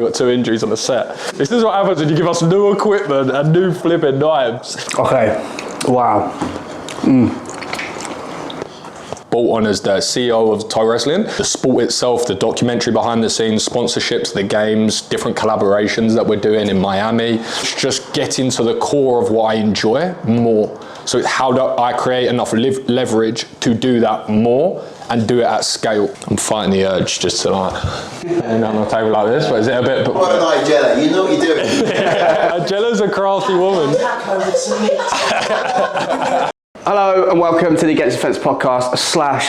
Got 2 injuries on the set. This is what happens when you give us new equipment and new flipping knives. Okay, wow. Brought on as the CEO of Thai Wrestling. The sport itself, the documentary behind the scenes, sponsorships, the games, different collaborations that we're doing in Miami. It's just getting to the core of what I enjoy more. So it's how do I create enough leverage to do that more and do it at scale. I'm fighting the urge just to like, and on a table like this, but is it a bit... What a night, Jella, you know what you're doing. Yeah, Jella's a crafty woman. Hello and welcome to the Against Defence podcast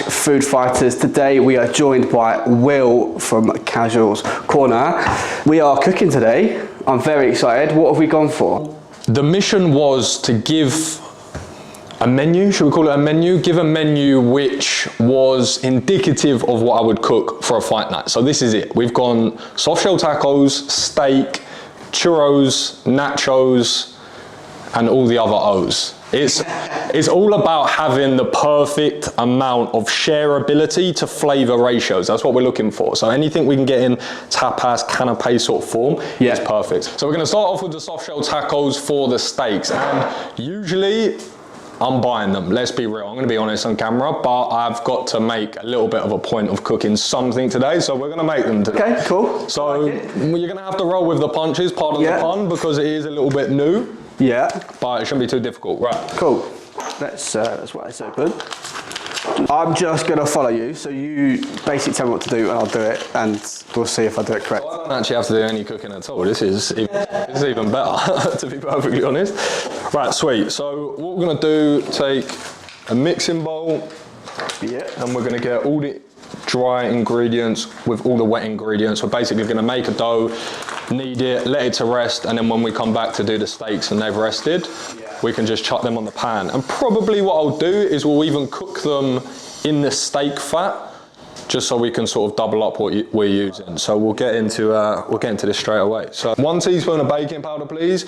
/ Food Fighters. Today we are joined by Will from Casuals Corner. We are cooking today. I'm very excited. What have we gone for? The mission was to give a menu, should we call it a menu? Give a menu which was indicative of what I would cook for a fight night. So this is it. We've gone soft shell tacos, steak, churros, nachos, and all the other O's. It's all about having the perfect amount of shareability to flavor ratios. That's what we're looking for. So anything we can get in tapas, canapé sort of form is perfect. So we're gonna start off with the soft shell tacos for the steaks. And usually, I'm buying them, let's be real. I'm gonna be honest on camera, but I've got to make a little bit of a point of cooking something today, so we're gonna make them today. Okay, cool. So you're gonna have to roll with the punches, pardon the pun, because it is a little bit new. Yeah. But it shouldn't be too difficult, right? Cool. That's why it's open. I'm just gonna follow you, so you basically tell me what to do and I'll do it, and we'll see if I do it correct. I don't actually have to do any cooking at all. This is even better, to be perfectly honest. Right, sweet. So what we're gonna do, take a mixing bowl, and we're gonna get all the dry ingredients with all the wet ingredients. We're basically gonna make a dough, knead it, let it to rest, and then when we come back to do the steaks and they've rested, we can just chuck them on the pan. And probably what I'll do is we'll even cook them in the steak fat, just so we can sort of double up what we're using. So we'll get into this straight away. So 1 teaspoon of baking powder, please,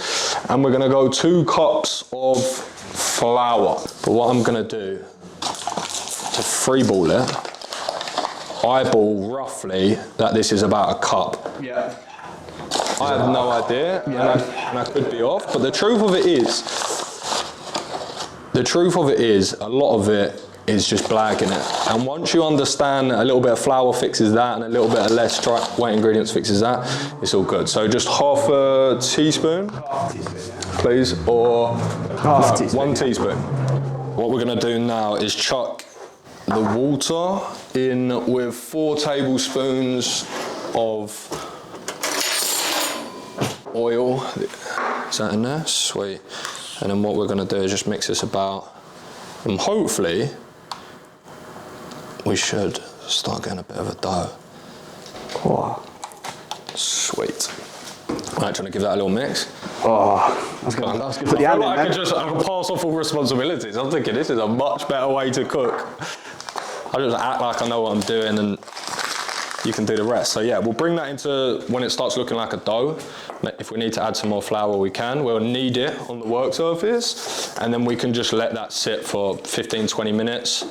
and we're gonna go 2 cups of flour. But what I'm gonna do to freeball it, eyeball roughly that this is about a cup. Yeah. I have no idea, and I could be off, but the truth of it is, a lot of it is just blagging it. And once you understand a little bit of flour fixes that, and a little bit of less dry wet ingredients fixes that, it's all good. So just half a teaspoon, please, or half a teaspoon. 1 teaspoon. What we're gonna do now is chuck the water in with 4 tablespoons of oil. Is that in there? Sweet. And then what we're gonna do is just mix this about, and hopefully we should start getting a bit of a dough. Oh. Sweet. Right, trying to give that a little mix. Oh, that's good. Put the hand in I can pass off all responsibilities. I'm thinking this is a much better way to cook. I just act like I know what I'm doing and you can do the rest. So yeah, we'll bring that into when it starts looking like a dough. If we need to add some more flour, we can. We'll knead it on the work surface, and then we can just let that sit for 15, 20 minutes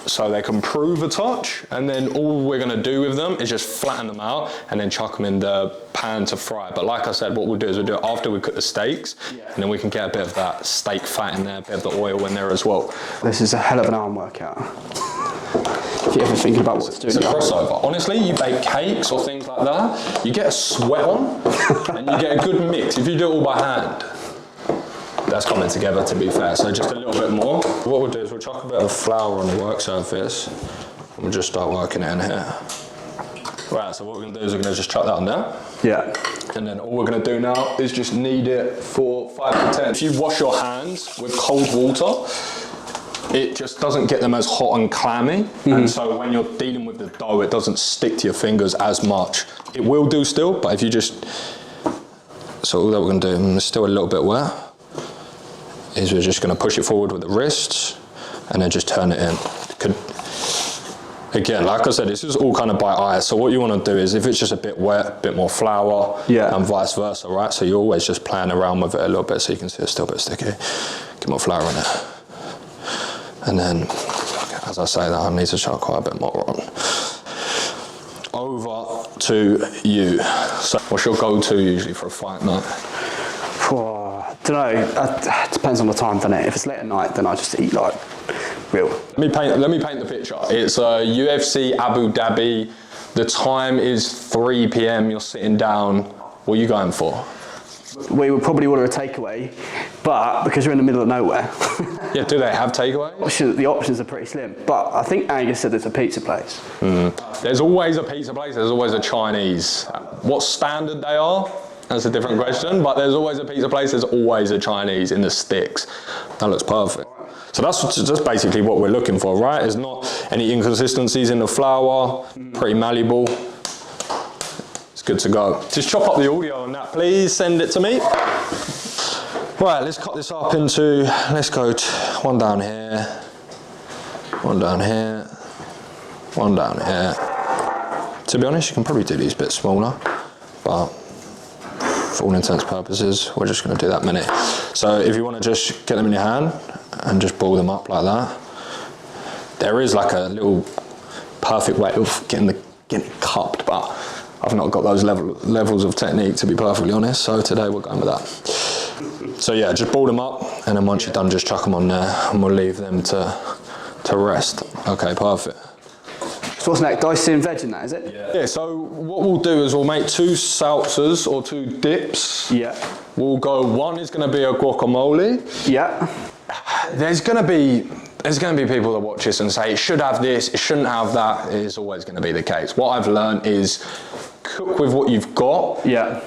so they can prove a touch. And then all we're gonna do with them is just flatten them out and then chuck them in the pan to fry. But like I said, what we'll do is we'll do it after we cook the steaks, and then we can get a bit of that steak fat in there, a bit of the oil in there as well. This is a hell of an arm workout. If you're ever thinking about what to do. It's a crossover. Honestly, you bake cakes or things like that, you get a sweat on and you get a good mix. If you do it all by hand, that's coming together, to be fair. So just a little bit more. What we'll do is we'll chuck a bit of flour on the work surface and we'll just start working it in here. Right, so what we're gonna do is we're gonna just chuck that on there. Yeah. And then all we're gonna do now is just knead it for 5 to 10. If you wash your hands with cold water, it just doesn't get them as hot and clammy. And so when you're dealing with the dough, it doesn't stick to your fingers as much. It will do still, but if you just, so all that we're gonna do, and it's still a little bit wet, is we're just gonna push it forward with the wrists and then just turn it in. Again, like I said, this is all kind of by eye. So what you wanna do is if it's just a bit wet, a bit more flour, and vice versa, right? So you're always just playing around with it a little bit so you can see it's still a bit sticky. Get more flour on it. And then, as I say that, I need to chuck quite a bit more on. Over to you. So what's your go-to usually for a fight night? Don't know. It depends on the time, doesn't it? If it's late at night, then I just eat like real. Let me paint the picture. It's UFC Abu Dhabi. The time is 3 p.m. You're sitting down. What are you going for? We would probably order a takeaway, but because we're in the middle of nowhere, Yeah, do they have takeaway? the options are pretty slim. But I think Angus said there's a pizza place. There's always a pizza place. There's always a Chinese. What standard they are? That's a different question. But there's always a pizza place. There's always a Chinese in the sticks. That looks perfect. So that's just basically what we're looking for, right? There's not any inconsistencies in the flour. Pretty malleable. It's good to go. Just chop up the audio on that, please. Send it to me. Right, let's cut this up into, let's go one down here, one down here, one down here. To be honest, you can probably do these a bit smaller, but for all intents and purposes, we're just going to do that many. So if you want to just get them in your hand and just ball them up like that, there is like a little perfect way of getting it cupped, but I've not got those levels of technique, to be perfectly honest, so today we're going with that. So yeah, just ball them up, and then once you're done, just chuck them on there, and we'll leave them to rest. Okay, perfect. So what's next? Diced in veg in that, is it? Yeah, so what we'll do is we'll make 2 salsas or 2 dips. Yeah. We'll go, one is going to be a guacamole. Yeah. There's going to be people that watch this and say, it should have this, it shouldn't have that. It is always going to be the case. What I've learned is cook with what you've got. Yeah.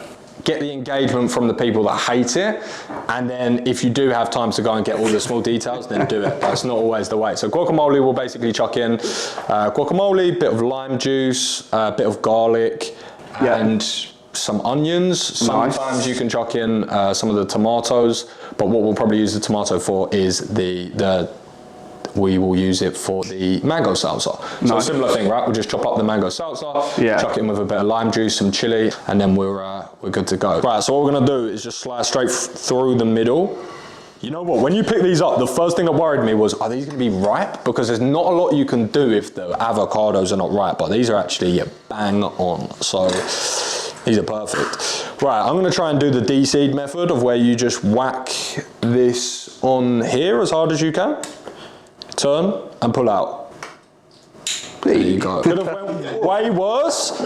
Get the engagement from the people that hate it, and then if you do have time to go and get all the small details, then do it. That's not always the way. So guacamole, we'll basically chuck in guacamole, bit of lime juice, a bit of garlic, and some onions. Sometimes you can chuck in some of the tomatoes, but what we'll probably use the tomato for is we will use it for the mango salsa. So a similar thing, right? We'll just chop up the mango salsa, chuck it in with a bit of lime juice, some chili, and then we're good to go. Right, so what we're gonna do is just slice straight through the middle. You know what, when you pick these up, the first thing that worried me was, are these gonna be ripe? Because there's not a lot you can do if the avocados are not ripe, but these are actually bang on. So these are perfect. Right, I'm gonna try and do the de-seed method of where you just whack this on here as hard as you can. Turn and pull out. There you go. Could have went way worse.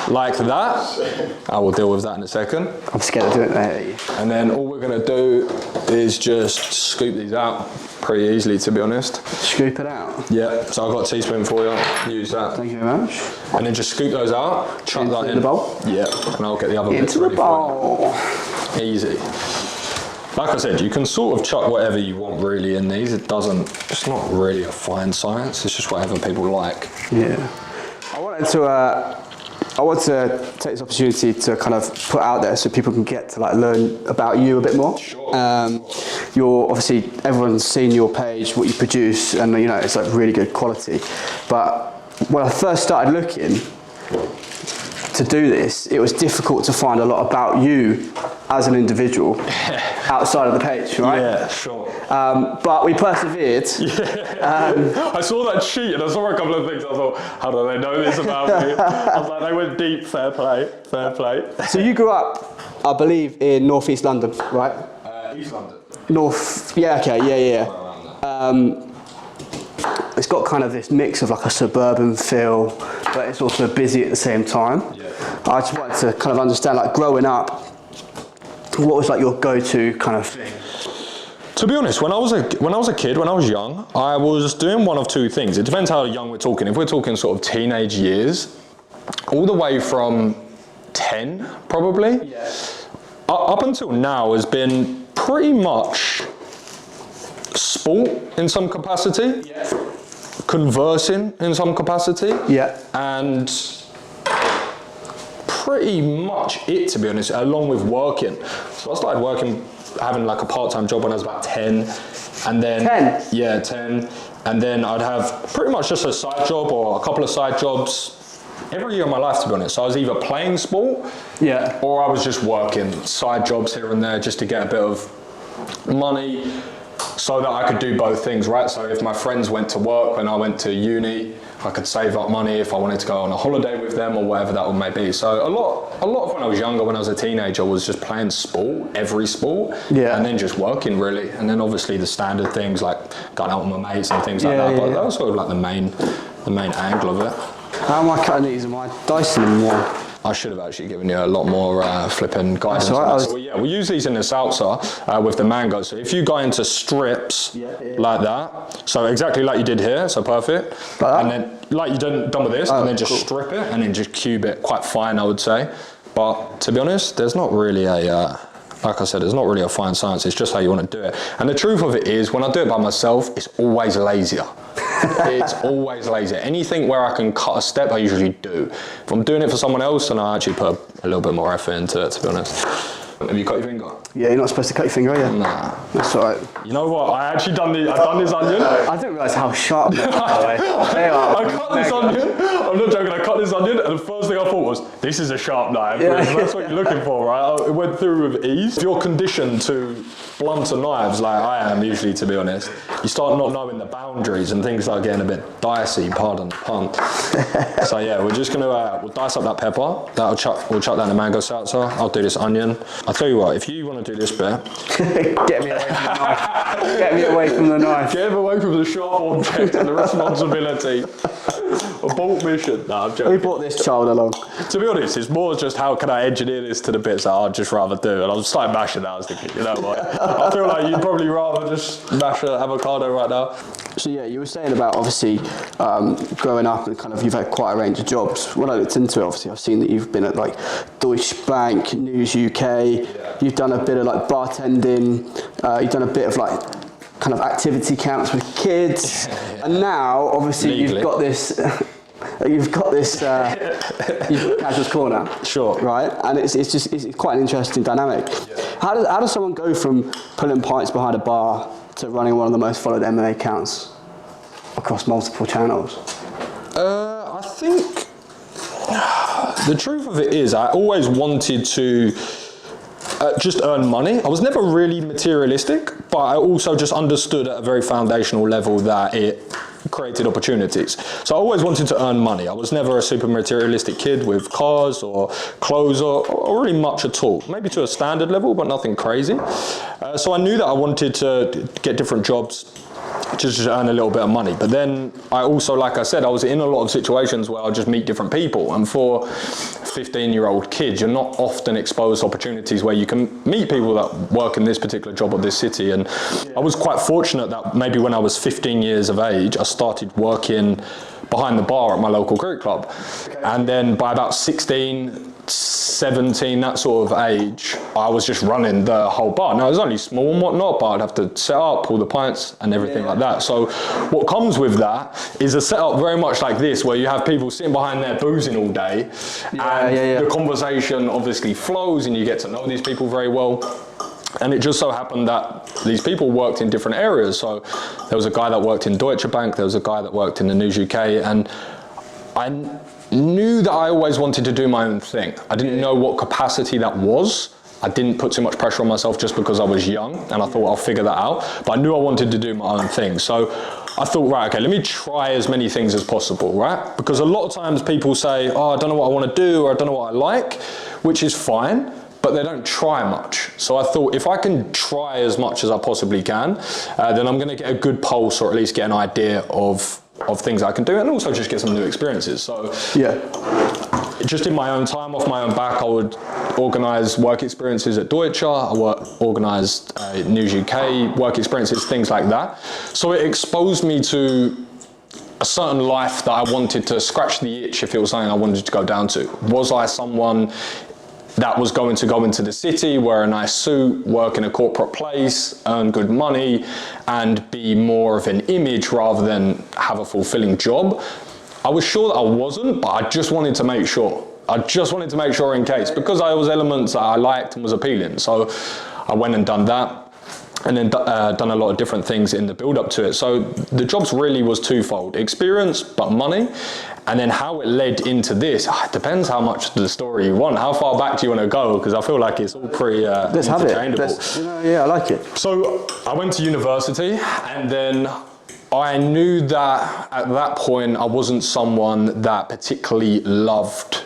Like that. I will deal with that in a second. I'm scared to do it there. And then all we're going to do is just scoop these out pretty easily, to be honest. Scoop it out? Yeah, so I've got a teaspoon for you. Use that. Thank you very much. And then just scoop those out. Chuck that in the bowl? Yeah, and I'll get the other bits ready for you. Easy. Like I said, you can sort of chuck whatever you want really in these. It's not really a fine science. It's just whatever people like. Yeah. I wanted to take this opportunity to kind of put out there so people can get to like learn about you a bit more. Sure. You're obviously, everyone's seen your page, what you produce, and you know, it's like really good quality. But when I first started looking to do this, it was difficult to find a lot about you as an individual outside of the page, right? Yeah, sure. But we persevered. I saw that sheet and I saw a couple of things. I thought, how do they know this about me? I was like, they went deep. Fair play, fair play. So you grew up, I believe, in North East London, right? East London. North. Yeah. Okay. Yeah. It's got kind of this mix of like a suburban feel, but it's also busy at the same time. Yeah. I just wanted to kind of understand, like growing up, what was like your go-to kind of thing? To be honest, when I was a kid, when I was young, I was doing one of two things. It depends how young we're talking. If we're talking sort of teenage years, all the way from 10 probably, yeah. Up until now has been pretty much sport in some capacity, yeah. Conversing in some capacity, yeah. And pretty much it, to be honest, along with working. So I started working, having like a part-time job when I was about 10, and then 10? Yeah, 10, and then I'd have pretty much just a side job or a couple of side jobs every year of my life, to be honest. So I was either playing sport, yeah, or I was just working side jobs here and there just to get a bit of money. so that I could do both things, right? So if my friends went to work when I went to uni, I could save up money if I wanted to go on a holiday with them or whatever that may be. So a lot of when I was younger, when I was a teenager, was just playing sport, every sport, and then just working really. And then obviously the standard things like going out with my mates and things like that. But that was sort of like the main angle of it. How am I cutting these? Am I dicing them more? I should have actually given you a lot more flipping guidance. So we use these in the salsa with the mango. So if you go into strips like that, so exactly like you did here, so perfect. And then like you done with this, and then just strip it, and then just cube it quite fine, I would say. But to be honest, there's not really like I said, it's not really a fine science, it's just how you want to do it. And the truth of it is, when I do it by myself, it's always lazier. It's always lazier. Anything where I can cut a step, I usually do. If I'm doing it for someone else, then I actually put a little bit more effort into it, to be honest. Have you cut your finger? Yeah, you're not supposed to cut your finger, are you? Nah. That's all right. You know what? I've done this onion. I didn't realise how sharp they are. They are. I cut this onion. I'm not joking. I cut this onion, and the first thing I thought was, this is a sharp knife. That's what you're looking for, right? It went through with ease. If you're conditioned to blunter knives, like I am usually, to be honest, you start not knowing the boundaries, and things start getting a bit dicey. Pardon the pun. So yeah, we're just gonna we'll dice up that pepper. We'll chuck that in the mango salsa. I'll do this onion. I'll tell you what. If you want to do this bit, get me away from the knife. Get me away from the knife. Get him away from the sharp object and the responsibility. Abort mission. No, I'm joking. We brought this child along. To be honest, it's more just how can I engineer this to the bits that I'd just rather do. And I was starting mashing that. I was thinking, you know what? I feel like you'd probably rather just mash an avocado right now. So yeah, you were saying about obviously growing up and kind of you've had quite a range of jobs. When I looked into it, obviously I've seen that you've been at like Deutsche Bank, News UK. You've done a bit of like bartending. You've done a bit of like kind of activity camps with kids, and now obviously Legally. you've got this. You've got Casuals Corner, Sure. right? And it's quite an interesting dynamic. Yeah. How does someone go from pulling pints behind a bar to running one of the most followed MMA accounts across multiple channels? I think the truth of it is I always wanted to just earn money. I was never really materialistic, but I also just understood at a very foundational level that it created opportunities. So I always wanted to earn money. I was never a super materialistic kid with cars or clothes or really much at all. Maybe to a standard level, but nothing crazy. So I knew that I wanted to get different jobs to just earn a little bit of money. But then I also, like I said, I was in a lot of situations where I'll just meet different people. And for 15-year-old kids, you're not often exposed to opportunities where you can meet people that work in this particular job or this city. And I was quite fortunate that maybe when I was 15 years of age, I started working behind the bar at my local Greek club. And then by about 16, 17, that sort of age, I was just running the whole bar. Now it was only small and whatnot, but I'd have to set up all the pints and everything like that. So what comes with that is a setup very much like this, where you have people sitting behind there boozing all day, and the conversation obviously flows and you get to know these people very well. And it just so happened that these people worked in different areas. So there was a guy that worked in Deutsche Bank, there was a guy that worked in the News UK, and I knew that I always wanted to do my own thing. I didn't know what capacity that was. I didn't put too much pressure on myself just because I was young, and I thought I'll figure that out. But I knew I wanted to do my own thing. So I thought, right, okay, let me try as many things as possible, right? Because a lot of times people say, oh, I don't know what I want to do, or I don't know what I like, which is fine, but they don't try much. So I thought, if I can try as much as I possibly can, then I'm going to get a good pulse, or at least get an idea of things I can do, and also just get some new experiences. So just in my own time, off my own back, I would organise work experiences at Deutsche, I organised News UK work experiences, things like that. So it exposed me to a certain life that I wanted to scratch the itch if it was something I wanted to go down to. Was I someone that was going to go into the city, wear a nice suit, work in a corporate place, earn good money, and be more of an image rather than have a fulfilling job? I was sure that I wasn't, but I just wanted to make sure. I just wanted to make sure in case, because there was elements that I liked and was appealing. So I went and done that. and then done a lot of different things in the build up to it. So the jobs really was twofold: experience, but money. And then how it led into this, it depends how much of the story you want. How far back do you want to go? Because I feel like it's all pretty Let's have it. Yeah, I like it. So I went to university, and then I knew that at that point I wasn't someone that particularly loved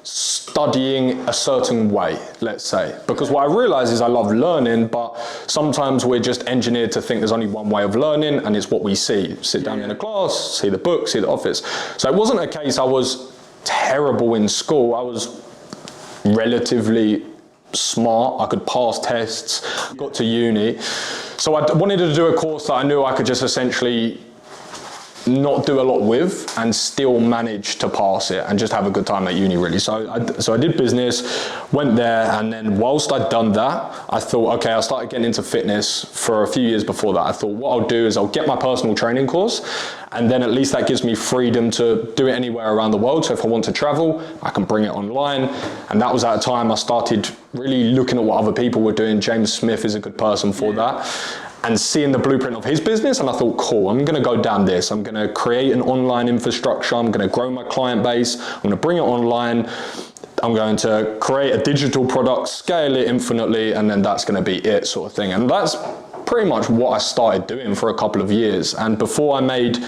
studying a certain way, let's say. Because what I realized is I love learning, but sometimes we're just engineered to think there's only one way of learning, and it's what we see. Sit down in a class, see the book, see the office. So it wasn't a case I was terrible in school. I was relatively smart. I could pass tests, got to uni. So I wanted to do a course that I knew I could just essentially not do a lot with and still manage to pass it and just have a good time at uni, really. So I did business, went there, and then whilst I'd done that, I thought, okay, I started getting into fitness for a few years before that. I thought what I'll do is I'll get my personal training course, and then at least that gives me freedom to do it anywhere around the world. So if I want to travel, I can bring it online. And that was at a time I started really looking at what other people were doing. James Smith is a good person for that. And seeing the blueprint of his business, and I thought, cool, I'm gonna go down this. I'm gonna create an online infrastructure. I'm gonna grow my client base. I'm gonna bring it online. I'm going to create a digital product, scale it infinitely, and then that's gonna be it, sort of thing. And that's pretty much what I started doing for a couple of years. And before I made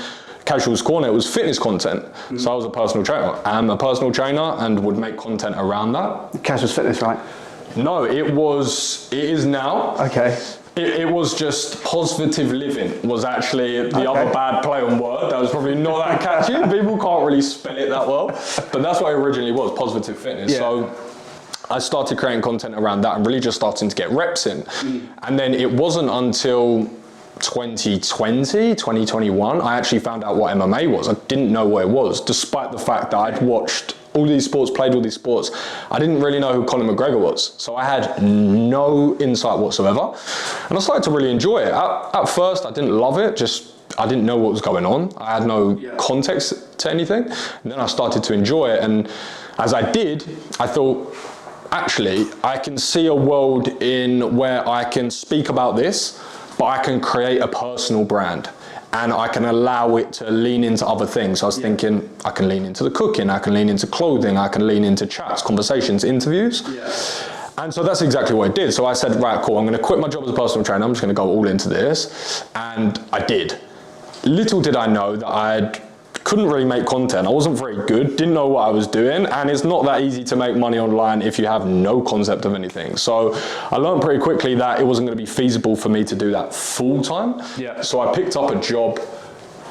Casuals Corner, it was fitness content. So I was a personal trainer. I'm a personal trainer and would make content around that. Casuals Fitness, right? No, it is now. Okay. It was just positive living was actually the other bad play on word. That was probably not that catchy. People can't really spell it that well, but that's what it originally was, positive fitness. Yeah. So I started creating content around that and really just starting to get reps in. And then it wasn't until 2021, I actually found out what MMA was. I didn't know what it was, despite the fact that I'd watched all these sports, played all these sports. I didn't really know who Conor McGregor was. So I had no insight whatsoever. And I started to really enjoy it. At first, I didn't love it, I didn't know what was going on. I had no context to anything. And then I started to enjoy it. And as I did, I thought, actually, I can see a world in where I can speak about this, but I can create a personal brand. And I can allow it to lean into other things. So I was thinking, I can lean into the cooking, I can lean into clothing, I can lean into chats, conversations, interviews. And so that's exactly what I did. So I said, right, cool, I'm gonna quit my job as a personal trainer, I'm just gonna go all into this. And I did. Little did I know that I couldn't really make content. I wasn't very good, didn't know what I was doing, and it's not that easy to make money online if you have no concept of anything. So I learned pretty quickly that it wasn't gonna be feasible for me to do that full time. So I picked up a job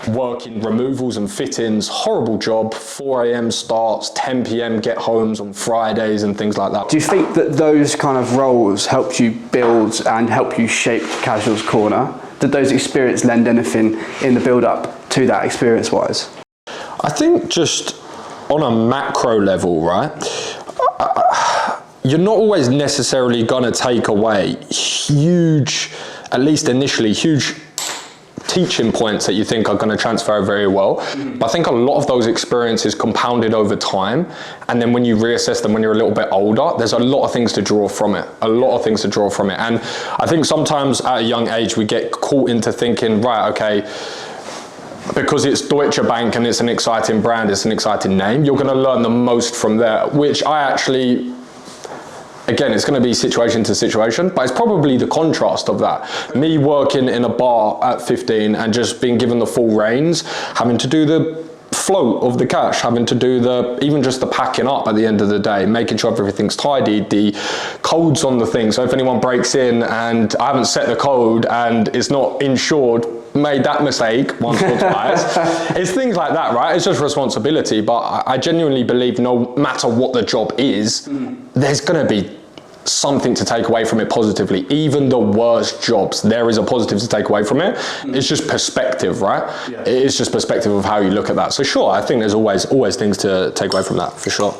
working removals and fittings, horrible job, 4 a.m. starts, 10 p.m. get homes on Fridays and things like that. Do you think that those kind of roles helped you build and help you shape Casuals Corner? Did those experience lend anything in the build up to that experience wise? I think just on a macro level, right, you're not always necessarily gonna take away huge, at least initially, huge teaching points that you think are gonna transfer very well. But I think a lot of those experiences compounded over time, and then when you reassess them when you're a little bit older, there's a lot of things to draw from it, And I think sometimes at a young age, we get caught into thinking, right, okay, because it's Deutsche Bank and it's an exciting brand, it's an exciting name, you're gonna learn the most from there, which I actually, again, it's gonna be situation to situation, but it's probably the contrast of that. Me working in a bar at 15 and just being given the full reins, having to do the float of the cash, having to do even just the packing up at the end of the day, making sure everything's tidy, the codes on the thing. So if anyone breaks in and I haven't set the code and it's not insured, made that mistake once or twice. It's things like that, right? It's just responsibility. But I genuinely believe no matter what the job is, there's gonna be something to take away from it positively. Even the worst jobs, there is a positive to take away from it. It's just perspective, right? It's just perspective of how you look at that. So sure, I think there's always things to take away from that, for sure.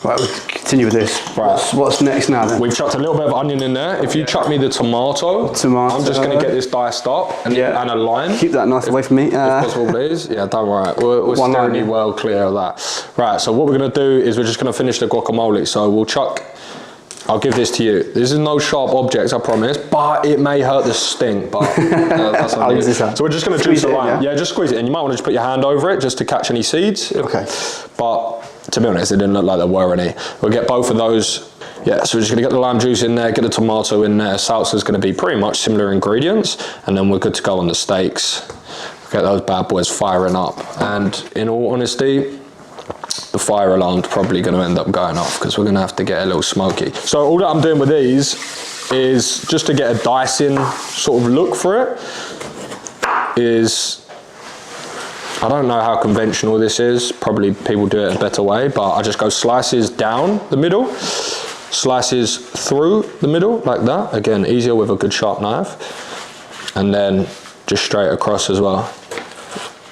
Right, we'll continue with this. Right. What's next now then? We've chucked a little bit of onion in there. If you chuck me the tomato, I'm just going to get this diced up and a lime. Keep that nice away from me. If possible, please. Yeah, don't worry. We're steering you well clear of that. Right, so what we're going to do is we're just going to finish the guacamole. So we'll chuck I'll give this to you. This is no sharp object, I promise, but it may hurt the stink. But that's I'll use this hand. So we're just going to juice the lime. Yeah, just squeeze it, and you might want to just put your hand over it just to catch any seeds. Okay. But to be honest, it didn't look like there were any. We'll get both of those. Yeah, so we're just going to get the lime juice in there, get the tomato in there. Salsa's going to be pretty much similar ingredients, and then we're good to go on the steaks. Get those bad boys firing up. And in all honesty, the fire alarm's probably going to end up going off because we're going to have to get a little smoky. So all that I'm doing with these is just to get a dicing sort of look for it. I don't know how conventional this is. Probably people do it a better way, but I just go slices down the middle, slices through the middle like that. Again, easier with a good sharp knife. And then just straight across as well.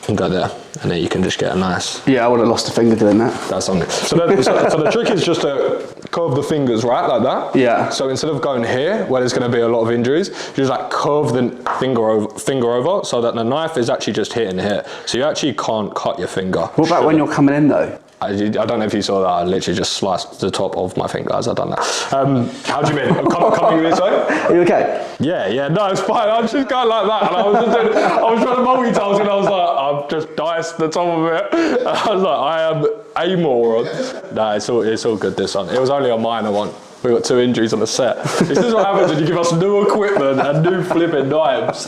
And go there. And then you can just get a nice... Yeah, I would have lost a finger doing that. That's something. So the trick is just to curve the fingers, right, like that. Yeah. So instead of going here, where there's going to be a lot of injuries, you just like curve the finger over so that the knife is actually just hitting here. So you actually can't cut your finger. What about when you're coming in though? I don't know if you saw that. I literally just sliced the top of my finger as I've done that. How do you mean? Coming this way? Are you okay? Yeah, no, it's fine. I was just going like that, and I was trying to multitask, and I was like, I've just diced the top of it. I was like, I am a moron. Nah, it's all good. This one. It was only a minor one. We got 2 injuries on the set. This is what happens when you give us new equipment and new flipping knives.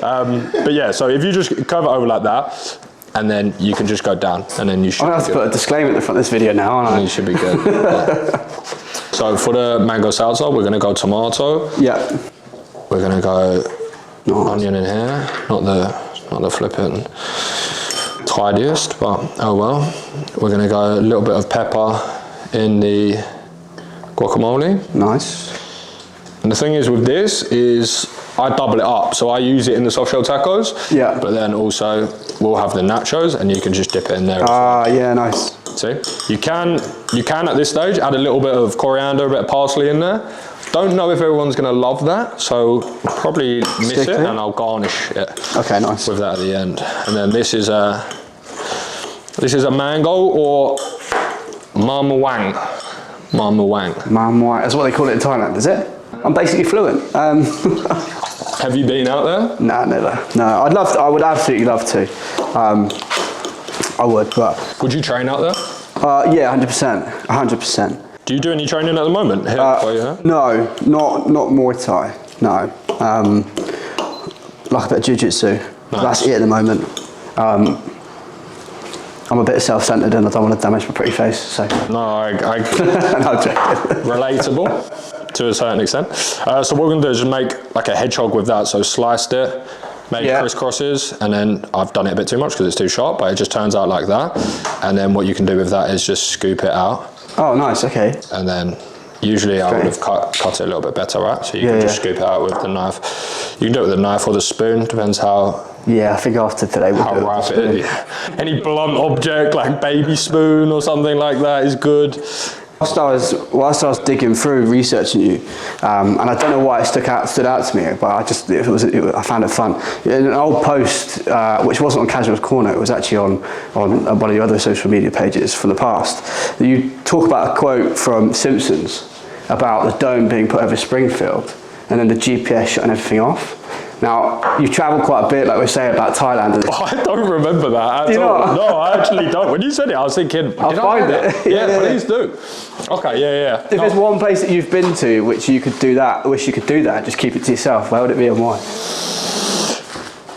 But yeah, so if you just curve it over like that, and then you can just go down, and then you should. I'm gonna have to put a disclaimer at the front of this video now, aren't I? You should be good. Yeah. So for the mango salsa, we're gonna go tomato. Yeah. We're gonna go onion in here. Not the flipping tidiest, but oh well. We're gonna go a little bit of pepper in the guacamole. Nice. And the thing is with this is I double it up, so I use it in the soft shell tacos. Yeah. But then also we'll have the nachos, and you can just dip it in there. Yeah, nice. See, you can at this stage add a little bit of coriander, a bit of parsley in there. Don't know if everyone's gonna love that, so probably miss it, and I'll garnish it. Okay, nice. With that at the end, and then this is a mango or mama wang. Mama wang. Mama wang. That's what they call it in Thailand, is it? I'm basically fluent. Have you been out there? Nah, never. No, I would absolutely love to. I would, but. Would you train out there? Yeah, 100%. 100%. Do you do any training at the moment? Here, no, not Muay Thai. No. Like a bit of jiu-jitsu. Nice. That's it at the moment. I'm a bit self-centered and I don't want to damage my pretty face, so. No, I no, I'm joking. Relatable to a certain extent. So what we're gonna do is just make like a hedgehog with that. So sliced it, made crisscrosses, and then I've done it a bit too much because it's too sharp, but it just turns out like that. And then what you can do with that is just scoop it out. Oh, nice, okay. And then usually I would have cut it a little bit better, right? So you can just scoop it out with the knife. You can do it with a knife or the spoon, depends how. Yeah, I think after today we'll do ripe it is. Any blunt object like baby spoon or something like that is good. Whilst I was digging through researching you, and I don't know why it stood out to me, but I found it fun. In an old post, which wasn't on Casual's Corner, it was actually on one of your other social media pages from the past. You talk about a quote from Simpsons about the dome being put over Springfield, and then the GPS shutting everything off. Now, you've travelled quite a bit, like we say about Thailand. I don't remember that at all. No, I actually don't. When you said it, I was thinking, I'll find it. Yeah, please do. Okay, yeah. If there's one place that you've been to which you could do that, wish you could do that, just keep it to yourself, where would it be and why?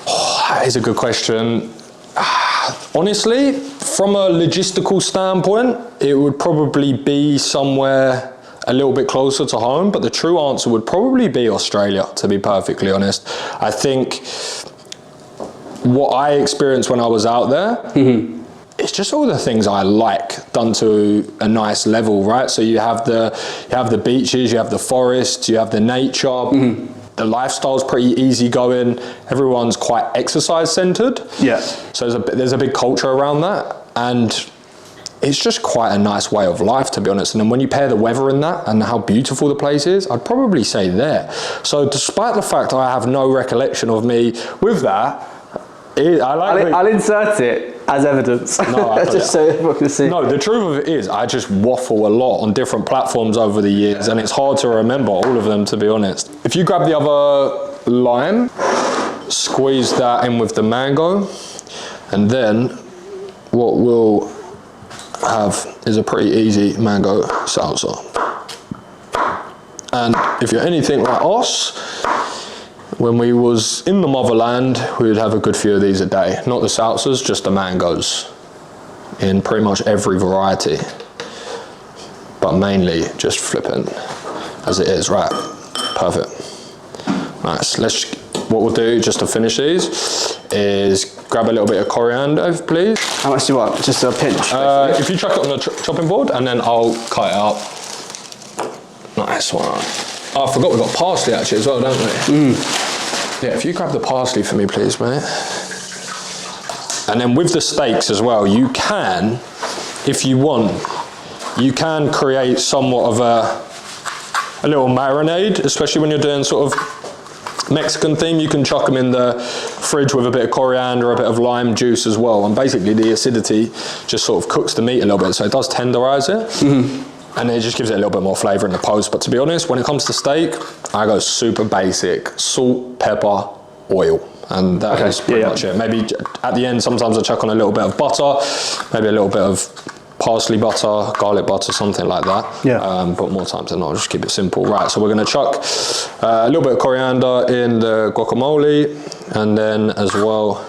Oh, that is a good question. Honestly, from a logistical standpoint, it would probably be somewhere a little bit closer to home, but the true answer would probably be Australia, to be perfectly honest. I think what I experienced when I was out there, it's just all the things I like done to a nice level, right? So you have the beaches, you have the forests, you have the nature. The lifestyle's pretty easygoing. Everyone's quite exercise centered. Yeah. So there's a big culture around that, and it's just quite a nice way of life, to be honest. And then when you pair the weather in that and how beautiful the place is, I'd probably say there. So despite the fact I have no recollection of me with that, I'll insert it. as evidence. No, just so everyone can see. No, the truth of it is, I just waffle a lot on different platforms over the years, and it's hard to remember all of them, to be honest. If you grab the other lime, squeeze that in with the mango, and then what we'll have is a pretty easy mango salsa. And if you're anything like us, when we was in the motherland, we would have a good few of these a day. Not the salsas, just the mangoes, in pretty much every variety, but mainly just flipping as it is. Right, perfect. Nice. What we'll do just to finish these is grab a little bit of coriander, please. How much do you want? Just a pinch? If you chuck it on the chopping board, and then I'll cut it up. Nice one. Oh, I forgot we've got parsley actually as well, don't we? Yeah, if you grab the parsley for me, please, mate. And then with the steaks as well, you can, if you want, you can create somewhat of a little marinade, especially when you're doing sort of Mexican theme. You can chuck them in the fridge with a bit of coriander, a bit of lime juice as well, and basically the acidity just sort of cooks the meat a little bit, so it does tenderize it. And it just gives it a little bit more flavour in the post. But to be honest, when it comes to steak, I go super basic: salt, pepper, oil, and that is pretty much it. Maybe at the end, sometimes I chuck on a little bit of butter, maybe a little bit of parsley butter, garlic butter, something like that. But more times than not, I'll just keep it simple. Right, so we're going to chuck a little bit of coriander in the guacamole, and then as well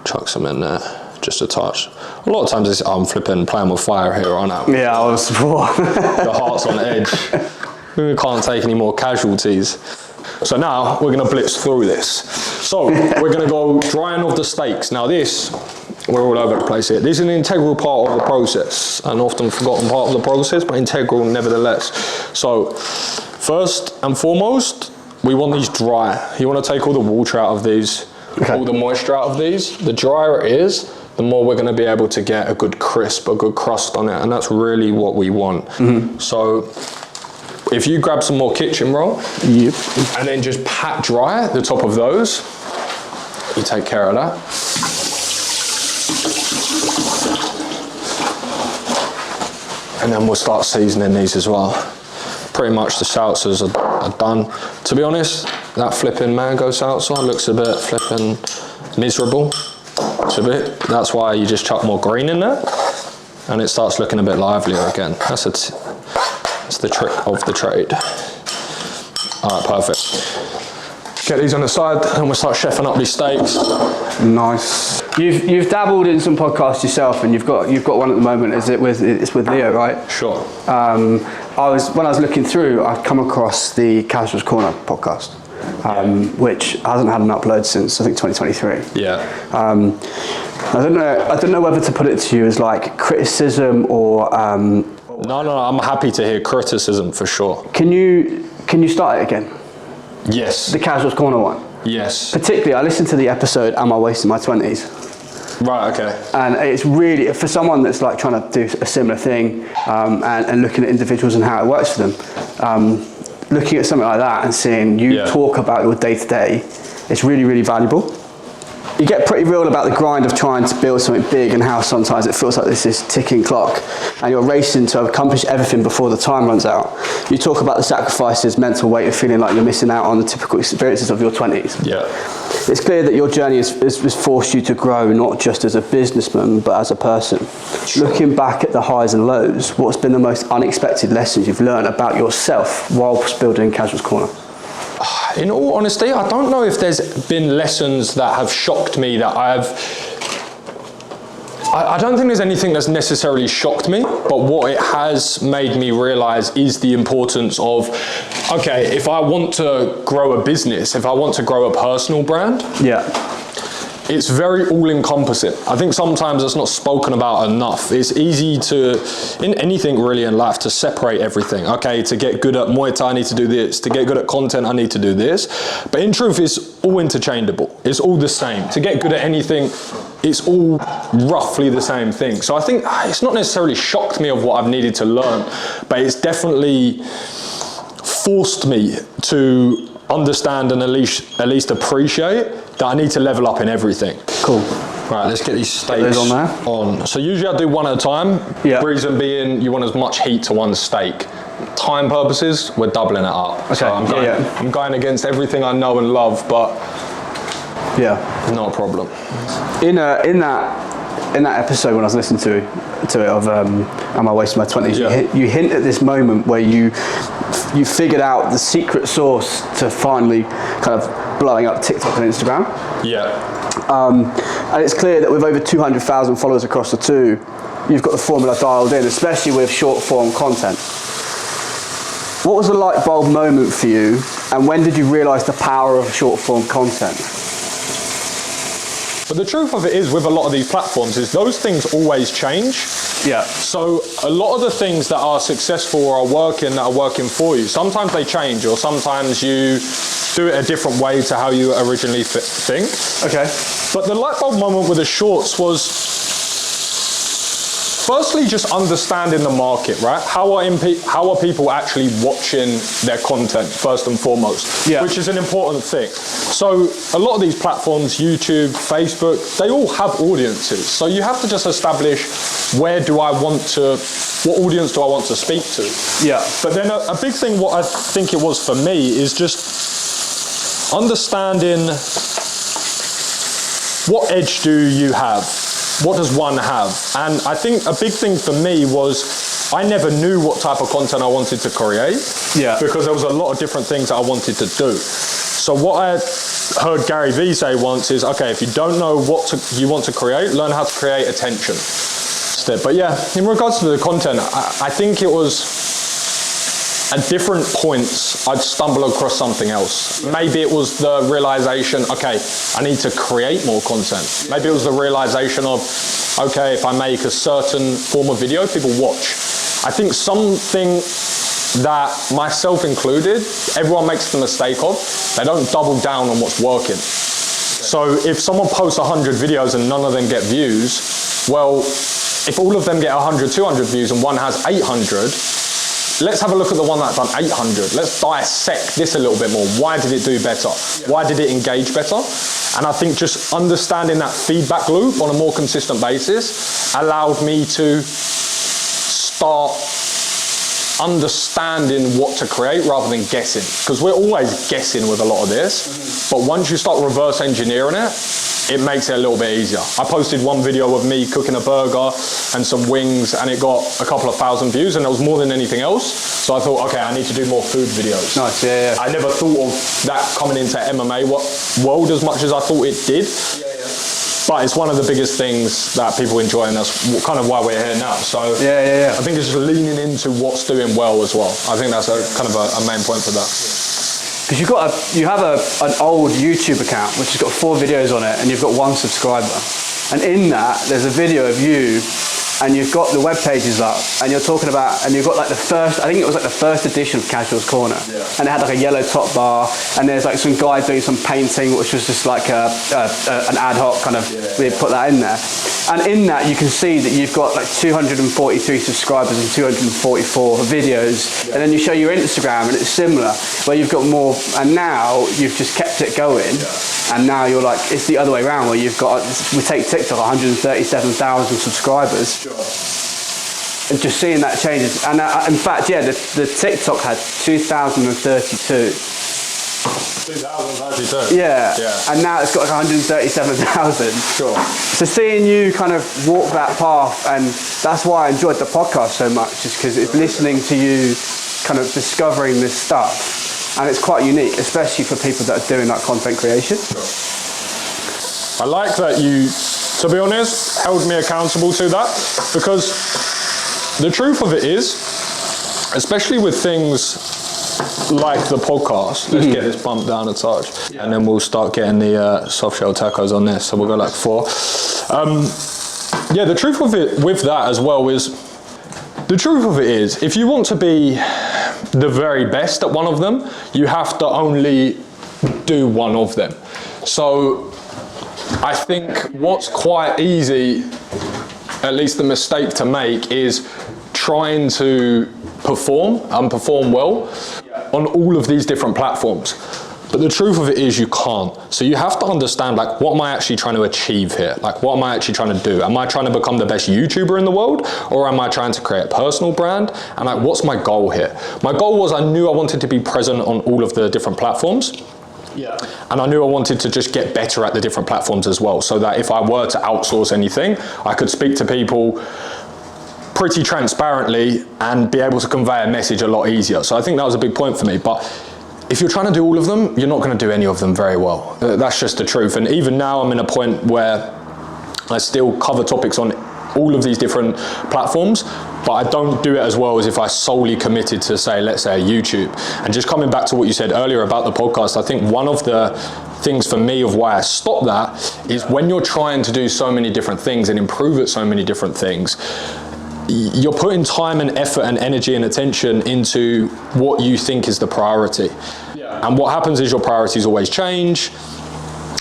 chuck some in there, just a touch. A lot of times I'm flipping playing with fire here, aren't I? Yeah, I was before. The heart's on edge. We can't take any more casualties. So now we're going to blitz through this. So we're going to go drying of the steaks. Now this, we're all over the place here. This is an integral part of the process, an often forgotten part of the process, but integral nevertheless. So first and foremost, we want these dry. You want to take all the water out of these, all the moisture out of these. The drier it is, the more we're going to be able to get a good crisp, a good crust on it, and that's really what we want. So if you grab some more kitchen roll, and then just pat dry the top of those, you take care of that. And then we'll start seasoning these as well. Pretty much the salsas are done. To be honest, that flipping mango salsa looks a bit flipping miserable. It's a bit, that's why you just chuck more green in there, and it starts looking a bit livelier again. That's the trick of the trade. All right, perfect. Get these on the side, and we'll start chefing up these steaks. Nice. You've dabbled in some podcasts yourself, and you've got one at the moment. It's with Leo, right? Sure. When I was looking through, I'd come across the Casuals Corner podcast, which hasn't had an upload since I think 2023. Yeah. I don't know whether to put it to you as like criticism or. No, I'm happy to hear criticism for sure. Can you start it again? Yes. The Casuals Corner one. Yes. Particularly, I listened to the episode "Am I Wasting My 20s?" Right. Okay. And it's really, for someone that's like trying to do a similar thing, and looking at individuals and how it works for them, looking at something like that and seeing you talk about your day-to-day, it's really, really valuable. You get pretty real about the grind of trying to build something big and how sometimes it feels like this is ticking clock and you're racing to accomplish everything before the time runs out. You talk about the sacrifices, mental weight of feeling like you're missing out on the typical experiences of your 20s. Yeah. It's clear that your journey has forced you to grow, not just as a businessman, but as a person. Sure. Looking back at the highs and lows, what's been the most unexpected lessons you've learned about yourself whilst building Casuals Corner? In all honesty, I don't know if there's been lessons that have shocked me that I don't think there's anything that's necessarily shocked me, but what it has made me realise is the importance of, okay, if I want to grow a business, if I want to grow a personal brand, it's very all-encompassing. I think sometimes it's not spoken about enough. It's easy to, in anything really in life, to separate everything. Okay, to get good at Muay Thai, I need to do this. To get good at content, I need to do this. But in truth, it's all interchangeable. It's all the same. To get good at anything, it's all roughly the same thing. So I think it's not necessarily shocked me of what I've needed to learn, but it's definitely forced me to understand and at least appreciate that I need to level up in everything. Cool. Right, let's get these steaks those on there. on. So usually I do one at a time. Yeah. Reason being, you want as much heat to one steak. Time purposes, we're doubling it up. Okay. So I'm going against everything I know and love, but Yeah. not a problem. In that episode when I was listening to it of Am I Wasting My 20s, Yeah. you hint at this moment where you figured out the secret sauce to finally kind of blowing up TikTok and Instagram. Yeah. And it's clear that with over 200,000 followers across the two, you've got the formula dialed in, especially with short form content. What was the light bulb moment for you, and when did you realise the power of short form content? But the truth of it is, with a lot of these platforms, is those things always change. Yeah. So a lot of the things that are successful or are working for you, sometimes they change, or sometimes you do it a different way to how you originally think. Okay. But the light bulb moment with the shorts was, firstly, just understanding the market, right? How are people actually watching their content, first and foremost, Yeah. which is an important thing. So a lot of these platforms, YouTube, Facebook, they all have audiences. So you have to just establish what audience do I want to speak to? Yeah. But then a big thing, what I think it was for me, is just understanding what edge do you have? What does one have? And I think a big thing for me was I never knew what type of content I wanted to create. Yeah. Because there was a lot of different things that I wanted to do. So what I heard Gary Vee say once is, okay, if you don't know what you want to create, learn how to create attention. But yeah, in regards to the content, I think it was at different points I'd stumble across something else. Maybe it was the realization, okay, I need to create more content. Maybe it was the realization of, okay, if I make a certain form of video, people watch. I think something that, myself included, everyone makes the mistake of, they don't double down on what's working. So if someone posts 100 videos and none of them get views, well, if all of them get 100, 200 views and one has 800, let's have a look at the one that's done 800. Let's dissect this a little bit more. Why did it do better? Why did it engage better? And I think just understanding that feedback loop on a more consistent basis allowed me to start understanding what to create rather than guessing. Because we're always guessing with a lot of this. But once you start reverse engineering it, it makes it a little bit easier. I posted one video of me cooking a burger and some wings, and it got a couple of thousand views, and it was more than anything else. So I thought, okay, I need to do more food videos. Nice, yeah. I never thought of that coming into MMA world as much as I thought it did. But it's one of the biggest things that people enjoy, and that's kind of why we're here now. So Yeah. I think it's just leaning into what's doing well as well. I think that's a main point for that. Because you have an old YouTube account which has got 4 videos on it, and you've got 1 subscriber. And in that, there's a video of you, and you've got the web pages up, and you're talking about, and you've got like the first edition of Casuals Corner, and it had like a yellow top bar, and there's like some guy doing some painting, which was just like an ad hoc kind of, we put that in there. And in that, you can see that you've got like 243 subscribers and 244 videos, and then you show your Instagram, and it's similar, where you've got more, and now you've just kept it going, and now you're like, it's the other way around, where you've got, we take TikTok, 137,000 subscribers. And just seeing that changes, and in fact, yeah, the TikTok had 2,032. 2032. Yeah, and now it's got like 137,000. Sure. So seeing you kind of walk that path, and that's why I enjoyed the podcast so much, just because it's listening to you kind of discovering this stuff, and it's quite unique, especially for people that are doing that content creation. Sure. I like that you, to be honest, held me accountable to that, because the truth of it is, especially with things like the podcast, let's get this bumped down a touch, and then we'll start getting the soft shell tacos on this, so we'll go like 4. The truth of it with that as well is, if you want to be the very best at one of them, you have to only do one of them. So I think what's quite easy, at least the mistake to make, is trying to perform well on all of these different platforms. But the truth of it is you can't. So you have to understand, like, what am I actually trying to achieve here? Like, what am I actually trying to do? Am I trying to become the best YouTuber in the world? Or am I trying to create a personal brand? And like, what's my goal here? My goal was, I knew I wanted to be present on all of the different platforms. Yeah. And I knew I wanted to just get better at the different platforms as well, so that if I were to outsource anything, I could speak to people pretty transparently and be able to convey a message a lot easier. So I think that was a big point for me. But if you're trying to do all of them, you're not going to do any of them very well. That's just the truth. And even now I'm in a point where I still cover topics on all of these different platforms, but I don't do it as well as if I solely committed to, say, let's say, YouTube. And just coming back to what you said earlier about the podcast, I think one of the things for me of why I stopped that is when you're trying to do so many different things and improve at so many different things, you're putting time and effort and energy and attention into what you think is the priority. Yeah. And what happens is your priorities always change.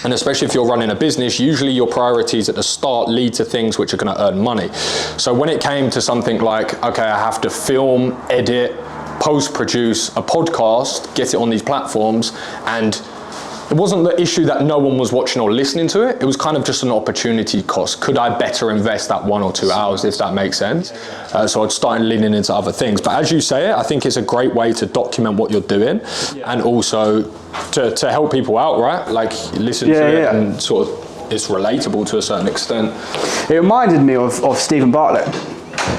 And especially if you're running a business, usually your priorities at the start lead to things which are going to earn money. So when it came to something like, okay, I have to film, edit, post-produce a podcast, get it on these platforms, and it wasn't the issue that no one was watching or listening to it. It was kind of just an opportunity cost. Could I better invest that 1 or 2 hours, if that makes sense? So I'd start leaning into other things. But as you say it, I think it's a great way to document what you're doing, and also to help people out, right? Like, listen to it and sort of, it's relatable to a certain extent. It reminded me of Stephen Bartlett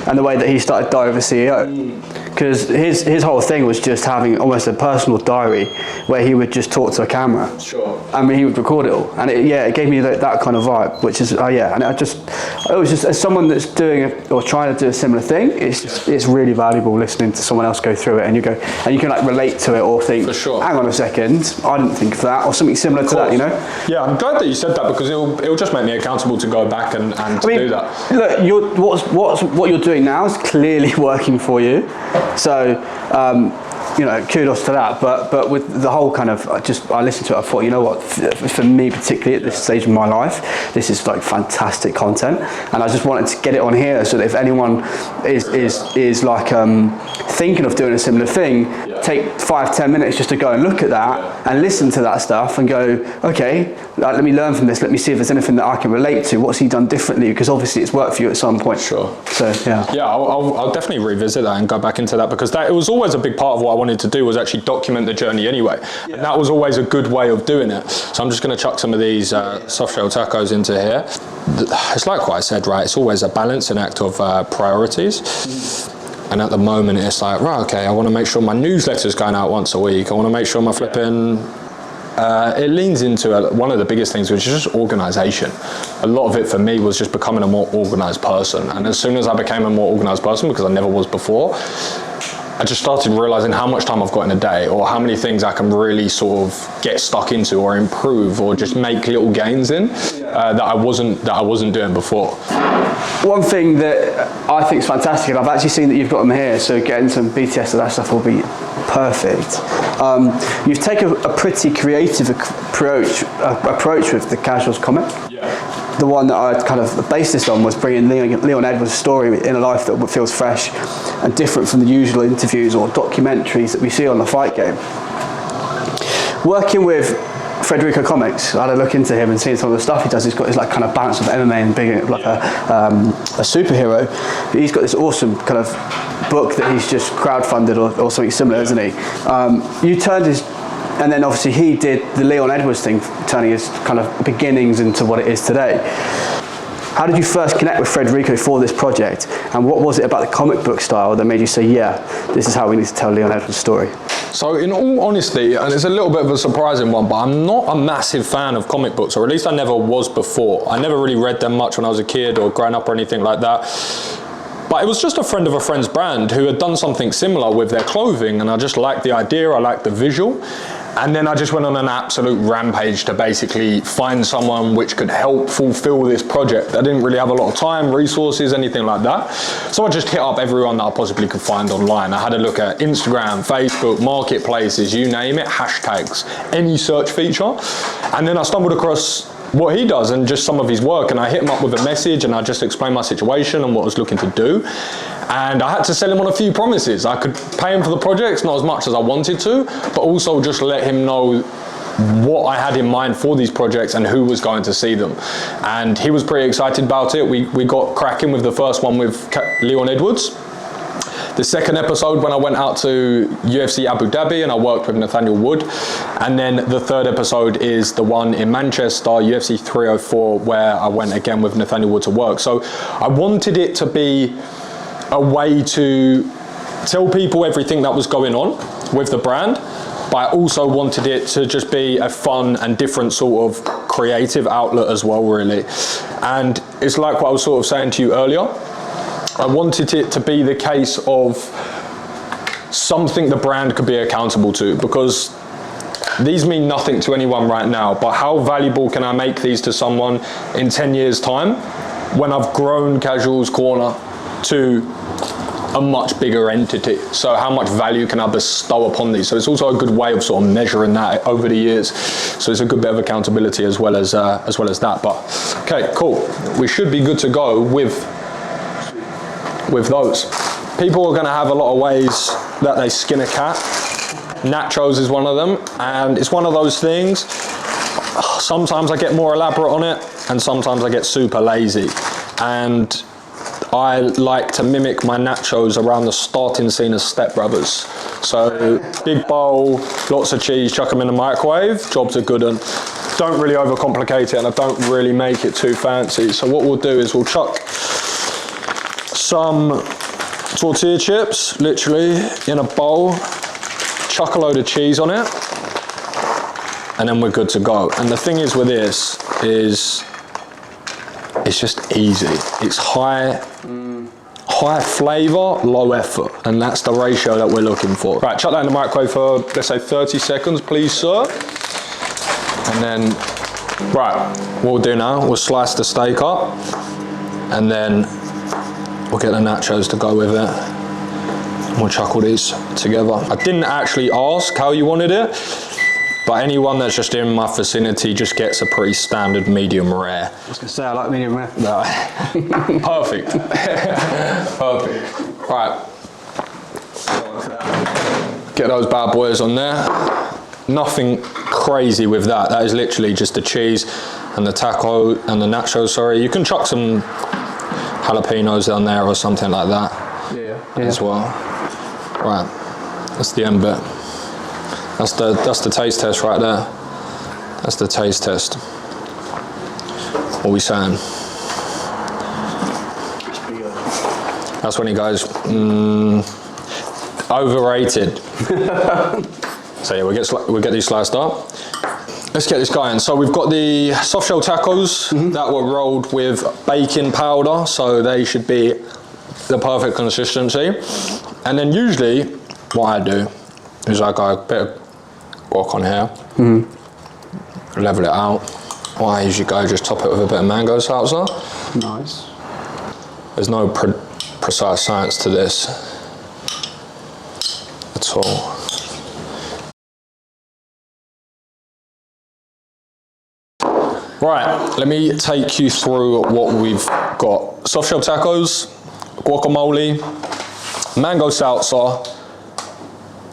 and the way that he started Diary of a CEO. Because his whole thing was just having almost a personal diary where he would just talk to a camera. Sure. I mean, he would record it all, and it gave me that kind of vibe, which is and it was just, as someone that's doing or trying to do a similar thing, it's really valuable listening to someone else go through it, and you can like relate to it or think, for sure, hang on a second, I didn't think of that, or something similar to that, you know? Yeah, I'm glad that you said that, because it'll just make me accountable to go back and do that. Look, what you're doing now is clearly working for you. So, kudos to that. But with the whole kind of, I listened to it, I thought, you know what, for me particularly at this stage of my life, this is like fantastic content, and I just wanted to get it on here so that if anyone is like thinking of doing a similar thing, take 5-10 minutes just to go and look at that and listen to that stuff and go, okay, let me learn from this, let me see if there's anything that I can relate to, what's he done differently, because obviously it's worked for you at some point. Sure. So yeah, I'll definitely revisit that and go back into that, because it was always a big part of what I wanted to do, was actually document the journey anyway, and that was always a good way of doing it. So I'm just going to chuck some of these soft shell tacos into here. It's like what I said, right, it's always a balancing act of priorities. And at the moment, it's like, right, okay, I want to make sure my newsletter's going out once a week. I want to make sure my flipping... it leans into one of the biggest things, which is just organisation. A lot of it for me was just becoming a more organised person. And as soon as I became a more organised person, because I never was before, I just started realising how much time I've got in a day, or how many things I can really sort of get stuck into or improve or just make little gains in that I wasn't doing before. One thing that I think is fantastic, and I've actually seen that you've got them here, so getting some BTS of that stuff will be perfect. You've taken a pretty creative approach with the Casuals comic. The one that I kind of based this on was bringing Leon Edwards' story in a life that feels fresh and different from the usual interviews or documentaries that we see on the Fight Game. Working with Frederico Comics, I had a look into him and seeing some of the stuff he does. He's got his like kind of balance of MMA and being like a superhero. He's got this awesome kind of book that he's just crowdfunded or something similar, isn't he? You turned his, and then obviously he did the Leon Edwards thing, turning his kind of beginnings into what it is today. How did you first connect with Frederico for this project, and what was it about the comic book style that made you say, yeah, this is how we need to tell Leon Edwards' story? So in all honesty, and it's a little bit of a surprising one, but I'm not a massive fan of comic books, or at least I never was before. I never really read them much when I was a kid or growing up or anything like that. But it was just a friend of a friend's brand who had done something similar with their clothing, and I just liked the idea, I liked the visual. And then I just went on an absolute rampage to basically find someone which could help fulfill this project. I didn't really have a lot of time, resources, anything like that. So I just hit up everyone that I possibly could find online. I had a look at Instagram, Facebook, marketplaces, you name it, hashtags, any search feature. And then I stumbled across what he does and just some of his work, and I hit him up with a message and I just explained my situation and what I was looking to do. And I had to sell him on a few promises. I could pay him for the projects, not as much as I wanted to, but also just let him know what I had in mind for these projects and who was going to see them. And he was pretty excited about it. We got cracking with the first one with Leon Edwards. The second episode when I went out to UFC Abu Dhabi and I worked with Nathaniel Wood. And then the third episode is the one in Manchester, UFC 304, where I went again with Nathaniel Wood to work. So I wanted it to be a way to tell people everything that was going on with the brand, but I also wanted it to just be a fun and different sort of creative outlet as well, really. And it's like what I was sort of saying to you earlier. I wanted it to be the case of something the brand could be accountable to, because these mean nothing to anyone right now, but how valuable can I make these to someone in 10 years' time when I've grown Casuals Corner to a much bigger entity? So how much value can I bestow upon these? So it's also a good way of sort of measuring that over the years. So it's a good bit of accountability as well as that. But okay, cool. We should be good to go with those. People are going to have a lot of ways that they skin a cat. Nachos is one of them, and it's one of those things. Sometimes I get more elaborate on it, and sometimes I get super lazy. And I like to mimic my nachos around the starting scene of Step Brothers. So big bowl, lots of cheese, chuck them in the microwave, jobs are good, and don't really overcomplicate it, and I don't really make it too fancy. So what we'll do is we'll chuck some tortilla chips, literally, in a bowl, chuck a load of cheese on it, and then we're good to go. And the thing is with this is, it's just easy. It's high flavor, low effort, and that's the ratio that we're looking for. Right, chuck that in the microwave for, let's say 30 seconds, please, sir. And then, right, what we'll do now, we'll slice the steak up, and then we'll get the nachos to go with it. And we'll chuck all these together. I didn't actually ask how you wanted it, but anyone that's just in my vicinity just gets a pretty standard medium rare. I was going to say, I like medium rare. No. Perfect. Perfect. Right. Get those bad boys on there. Nothing crazy with that. That is literally just the cheese and the taco and the nachos, sorry. You can chuck some jalapenos down there or something like that as well. Right, that's the end bit. That's the taste test right there. That's the taste test. What are we saying? That's when he goes, overrated. So yeah, we'll get these sliced up. Let's get this going. So we've got the soft shell tacos that were rolled with baking powder, so they should be the perfect consistency. And then usually what I do is I go a bit of guac on here, level it out. What I usually go, just top it with a bit of mango salsa. Nice. There's no precise science to this at all. Right, let me take you through what we've got. Soft shell tacos, guacamole, mango salsa,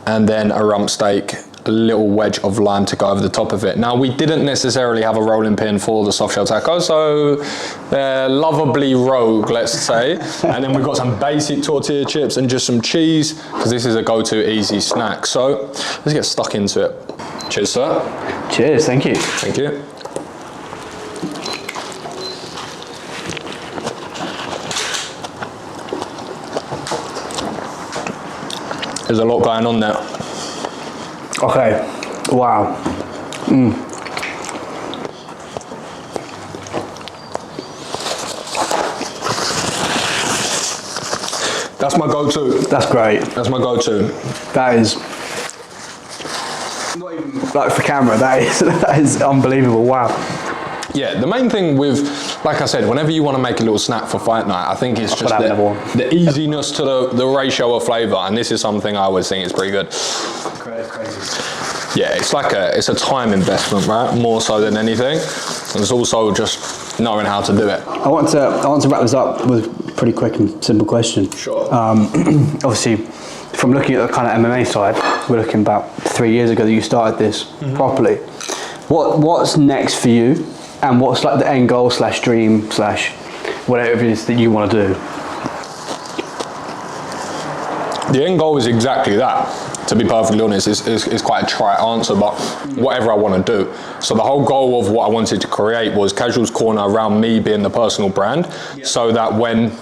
and then a rump steak, a little wedge of lime to go over the top of it. Now, we didn't necessarily have a rolling pin for the soft shell tacos, so they're lovably rogue, let's say. And then we've got some basic tortilla chips and just some cheese, because this is a go-to easy snack. So let's get stuck into it. Cheers, sir. Cheers, thank you. Thank you. There's a lot going on there. Okay, wow. That's my go-to. That's great. That's my go-to. That is, not even like for camera, that is unbelievable, wow. Yeah, the main thing with, like I said, whenever you want to make a little snack for fight night, I think it's just the easiness to the ratio of flavour, and this is something I always think is pretty good. Crazy. Yeah, it's a time investment, right? More so than anything. And it's also just knowing how to do it. I want to wrap this up with a pretty quick and simple question. Sure. Obviously, from looking at the kind of MMA side, we're looking about 3 years ago that you started this properly. What's next for you, and what's like the end goal / dream / whatever it is that you want to do? The end goal is exactly that. To be perfectly honest, it's quite a trite answer, but whatever I want to do. So the whole goal of what I wanted to create was Casuals Corner around me being the personal brand, so that when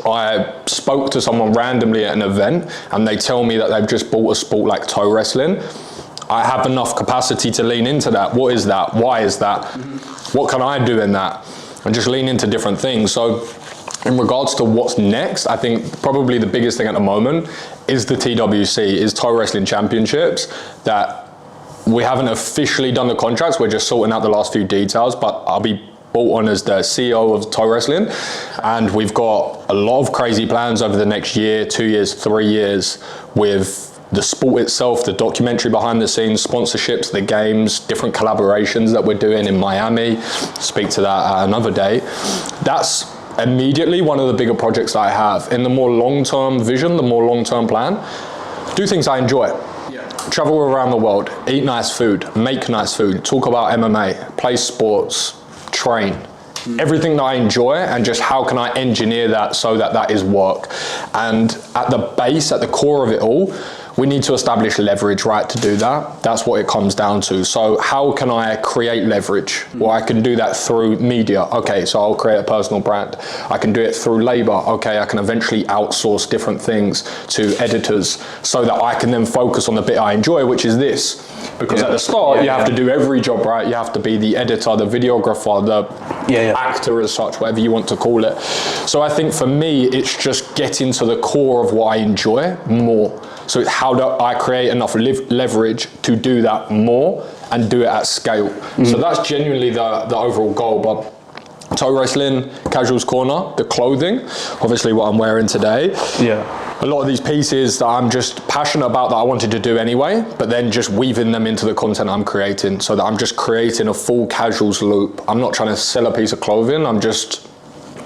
I spoke to someone randomly at an event and they tell me that they've just bought a sport like toe wrestling, I have enough capacity to lean into that. What is that? Why is that? What can I do in that? And just lean into different things. So in regards to what's next, I think probably the biggest thing at the moment is the TWC, is Toe Wrestling Championships, that we haven't officially done the contracts. We're just sorting out the last few details, but I'll be brought on as the CEO of Toe Wrestling, and we've got a lot of crazy plans over the next year, 2 years, 3 years with the sport itself, the documentary behind the scenes, sponsorships, the games, different collaborations that we're doing in Miami. Speak to that at another day. That's immediately one of the bigger projects that I have. In the more long-term vision, the more long-term plan, do things I enjoy. Travel around the world, eat nice food, make nice food, talk about MMA, play sports, train. Everything that I enjoy, and just how can I engineer that so that that is work. And at the base, at the core of it all, we need to establish leverage, right, to do that. That's what it comes down to. So how can I create leverage? Well, I can do that through media. Okay, so I'll create a personal brand. I can do it through labor. Okay, I can eventually outsource different things to editors so that I can then focus on the bit I enjoy, which is this. Because at the start, you have to do every job, right? You have to be the editor, the videographer, the actor as such, whatever you want to call it. So I think for me, it's just getting to the core of what I enjoy more. So it's how do I create enough leverage to do that more and do it at scale. So that's genuinely the overall goal. But Toe Wrestling, Casuals Corner, the clothing, obviously what I'm wearing today. A lot of these pieces that I'm just passionate about that I wanted to do anyway, but then just weaving them into the content I'm creating, so that I'm just creating a full casuals loop. I'm not trying to sell a piece of clothing, I'm just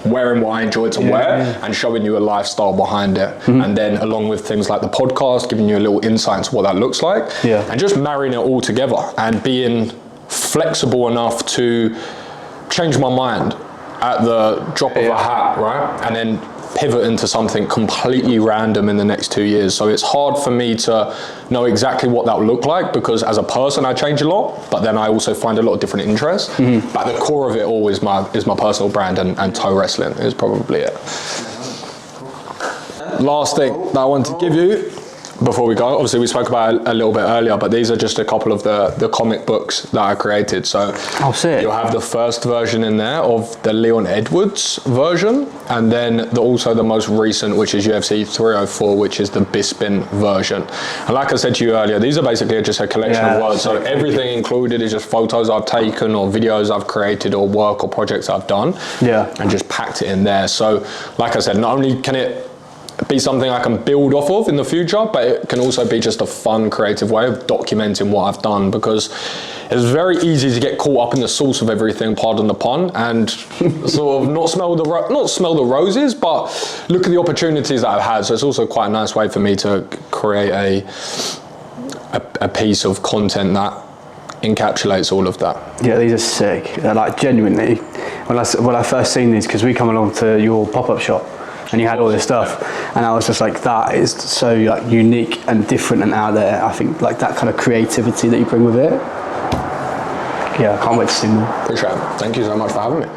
wearing what I enjoy to wear and showing you a lifestyle behind it. And then along with things like the podcast, giving you a little insight into what that looks like, and just marrying it all together and being flexible enough to change my mind at the drop of a hat, right? And then pivot into something completely random in the next 2 years. So it's hard for me to know exactly what that will look like, because as a person I change a lot, but then I also find a lot of different interests. But the core of it all is my personal brand, and toe wrestling is probably it. Last thing that I want to give you before we go, obviously we spoke about it a little bit earlier, but these are just a couple of the comic books that I created. So you'll have the first version in there of the Leon Edwards version, and then also the most recent, which is UFC 304, which is the Bisping version. And like I said to you earlier, these are basically just a collection of words. So everything included is just photos I've taken or videos I've created or work or projects I've done, and just packed it in there. So like I said, not only can it be something I can build off of in the future, but it can also be just a fun, creative way of documenting what I've done, because it's very easy to get caught up in the source of everything, pardon the pun, and sort of not smell the roses, but look at the opportunities that I've had. So it's also quite a nice way for me to create a piece of content that encapsulates all of that. Yeah, these are sick. They're like genuinely, when I first seen these, because we come along to your pop-up shop, and you had all this stuff, and I was just like, that is so like unique and different and out there. I think like that kind of creativity that you bring with it, I can't wait to see more. Appreciate it. Thank you so much for having me.